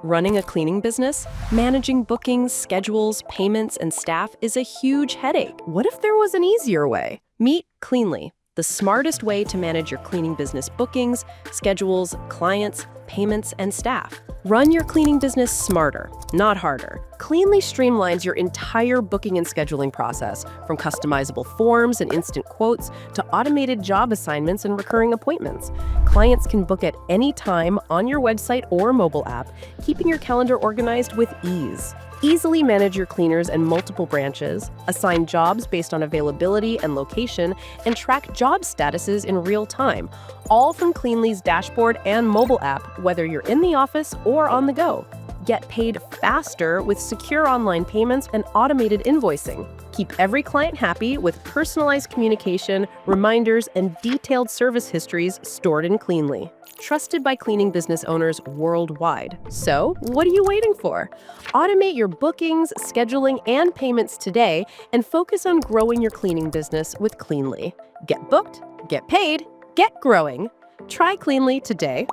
Running a cleaning business, managing bookings, schedules, payments, and staff is a huge headache. What if there was an easier way? Meet Cleanly, the smartest way to manage your cleaning business bookings, schedules, clients, payments, and staff. Run your cleaning business smarter, not harder. Cleanly streamlines your entire booking and scheduling process, from customizable forms and instant quotes to automated job assignments and recurring appointments. Clients can book at any time on your website or mobile app, keeping your calendar organized with ease. Easily manage your cleaners and multiple branches, assign jobs based on availability and location, and track job statuses in real time, all from Cleanly's dashboard and mobile app, whether you're in the office or on the go. Get paid faster with secure online payments and automated invoicing. Keep every client happy with personalized communication, reminders, and detailed service histories stored in Cleanly. Trusted by cleaning business owners worldwide. So, what are you waiting for? Automate your bookings, scheduling, and payments today and focus on growing your cleaning business with Cleanly. Get booked, get paid, get growing. Try Cleanly today.